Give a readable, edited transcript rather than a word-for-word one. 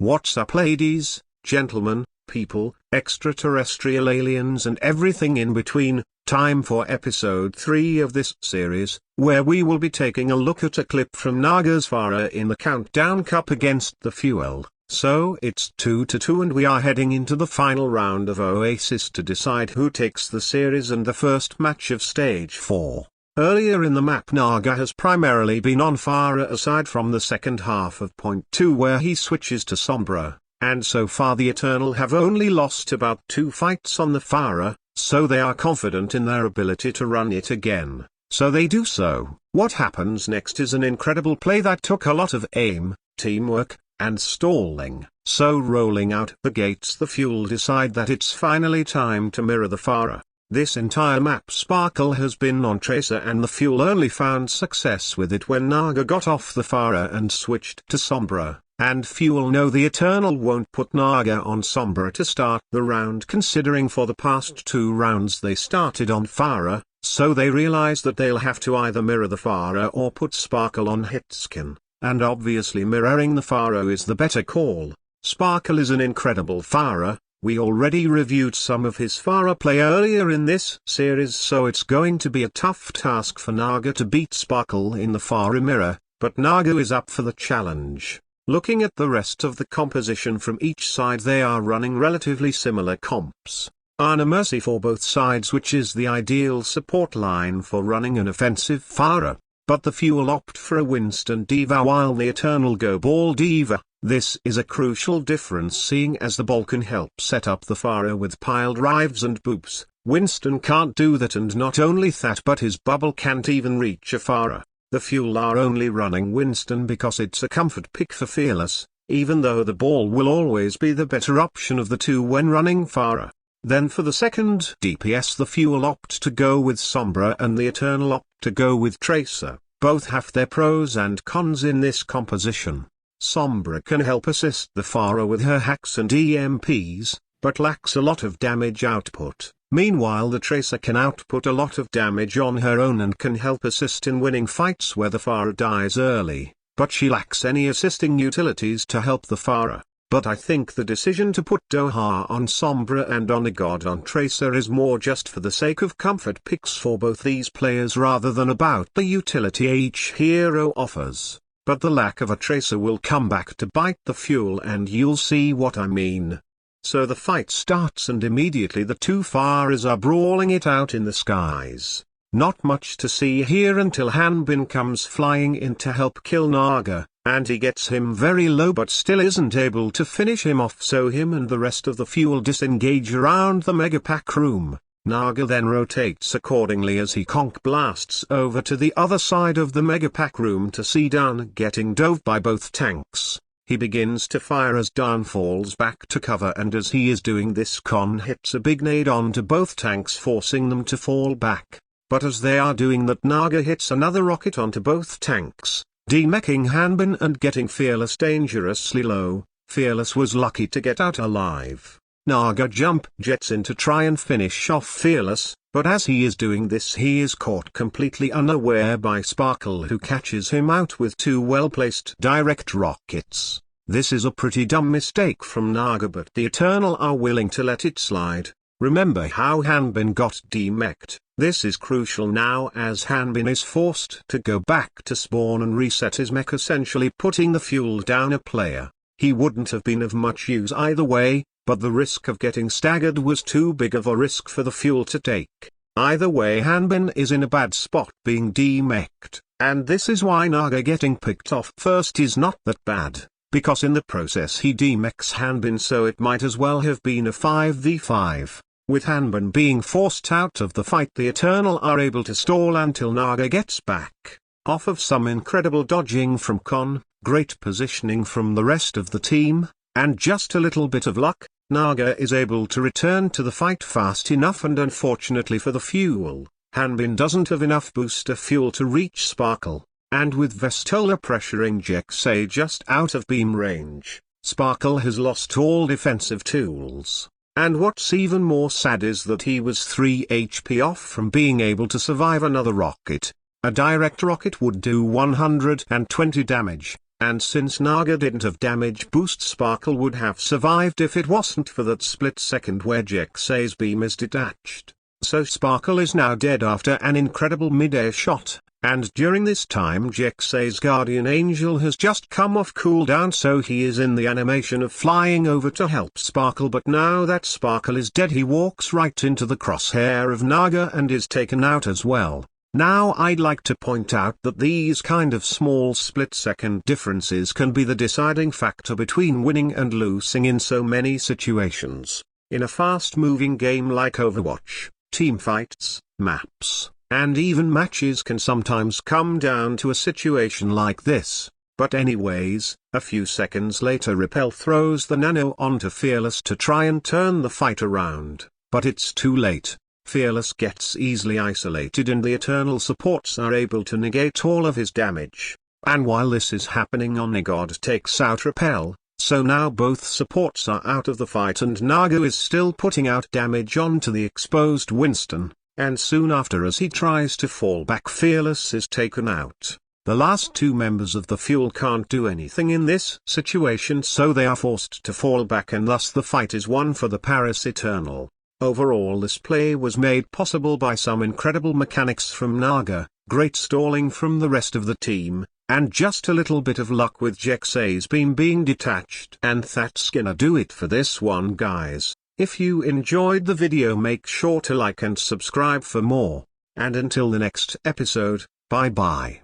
What's up, ladies, gentlemen, people, extraterrestrial aliens and everything in between? Time for episode 3 of this series, where we will be taking a look at a clip from Naga's Pharah in the Countdown Cup against the Fuel. So it's 2-2 and we are heading into the final round of Oasis to decide who takes the series and the first match of Stage 4. Earlier in the map, Naga has primarily been on Pharah aside from the second half of Point 2 where he switches to Sombra, and so far the Eternal have only lost about 2 fights on the Pharah, so they are confident in their ability to run it again, so they do so. What happens next is an incredible play that took a lot of aim, teamwork, and stalling. So rolling out the gates, the Fuel decide that it's finally time to mirror the Pharah. This entire map Sparkle has been on Tracer and the Fuel only found success with it when Naga got off the Pharah and switched to Sombra, and Fuel know the Eternal won't put Naga on Sombra to start the round considering for the past 2 rounds they started on Pharah, so they realize that they'll have to either mirror the Pharah or put Sparkle on Hitskin, and obviously mirroring the Pharah is the better call. Sparkle is an incredible Pharah. We already reviewed some of his Pharah play earlier in this series, so it's going to be a tough task for Naga to beat Sparkle in the Pharah mirror, but Naga is up for the challenge. Looking at the rest of the composition from each side, they are running relatively similar comps. Ana Mercy for both sides, which is the ideal support line for running an offensive Pharah, but the Fuel opt for a Winston Diva while the Eternal go Ball Diva. This is a crucial difference seeing as the ball can help set up the Pharah with pile drives and boops. Winston can't do that, and not only that but his bubble can't even reach a Pharah. The Fuel are only running Winston because it's a comfort pick for Fearless, even though the ball will always be the better option of the two when running Pharah. Then for the second DPS the Fuel opt to go with Sombra and the Eternal opt to go with Tracer. Both have their pros and cons in this composition. Sombra can help assist the Pharah with her hacks and EMPs, but lacks a lot of damage output. Meanwhile the Tracer can output a lot of damage on her own and can help assist in winning fights where the Pharah dies early, but she lacks any assisting utilities to help the Pharah. But I think the decision to put Doha on Sombra and Onigod on Tracer is more just for the sake of comfort picks for both these players rather than about the utility each hero offers. But the lack of a Tracer will come back to bite the Fuel, and you'll see what I mean. So the fight starts and immediately the two Pharahs are brawling it out in the skies. Not much to see here until Hanbin comes flying in to help kill Naga, and he gets him very low but still isn't able to finish him off, so him and the rest of the Fuel disengage around the Mega Pack room. Naga then rotates accordingly as he conk blasts over to the other side of the Mega Pack room to see Dan getting dove by both tanks. He begins to fire as Dan falls back to cover, and as he is doing this Con hits a big nade onto both tanks forcing them to fall back. But as they are doing that, Naga hits another rocket onto both tanks, demeching Hanbin and getting Fearless dangerously low. Fearless was lucky to get out alive. Naga jump jets in to try and finish off Fearless, but as he is doing this he is caught completely unaware by Sparkle, who catches him out with 2 well-placed direct rockets. This is a pretty dumb mistake from Naga, but the Eternal are willing to let it slide. Remember how Hanbin got demeched. This is crucial now as Hanbin is forced to go back to spawn and reset his mech, essentially putting the Fuel down a player. He wouldn't have been of much use either way, but the risk of getting staggered was too big of a risk for the Fuel to take. Either way Hanbin is in a bad spot being demeched, and this is why Naga getting picked off first is not that bad, because in the process he demechs Hanbin, so it might as well have been a 5v5. With Hanbin being forced out of the fight, the Eternal are able to stall until Naga gets back. Off of some incredible dodging from Con, great positioning from the rest of the team, and just a little bit of luck, Naga is able to return to the fight fast enough, and unfortunately for the Fuel, Hanbin doesn't have enough booster fuel to reach Sparkle, and with Vestola pressuring Jexay just out of beam range, Sparkle has lost all defensive tools. And what's even more sad is that he was 3 HP off from being able to survive another rocket. A direct rocket would do 120 damage, and since Naga didn't have damage boost, Sparkle would have survived if it wasn't for that split second where Jexay's beam is detached. So Sparkle is now dead after an incredible mid-air shot, and during this time Jexay's guardian angel has just come off cooldown, so he is in the animation of flying over to help Sparkle. But now that Sparkle is dead, he walks right into the crosshair of Naga and is taken out as well. Now I'd like to point out that these kind of small split-second differences can be the deciding factor between winning and losing in so many situations. In a fast-moving game like Overwatch, teamfights, maps, and even matches can sometimes come down to a situation like this. But anyways, a few seconds later Repel throws the nano onto Fearless to try and turn the fight around, but it's too late. Fearless gets easily isolated and the Eternal supports are able to negate all of his damage. And while this is happening, Onigod takes out Repel, so now both supports are out of the fight and Naga is still putting out damage onto the exposed Winston. And soon after, as he tries to fall back, Fearless is taken out. The last two members of the Fuel can't do anything in this situation, so they are forced to fall back, and thus the fight is won for the Paris Eternal. Overall, this play was made possible by some incredible mechanics from Naga, great stalling from the rest of the team, and just a little bit of luck with Jexay's beam being detached. And that's gonna do it for this one, guys. If you enjoyed the video, make sure to like and subscribe for more. And until the next episode, bye bye.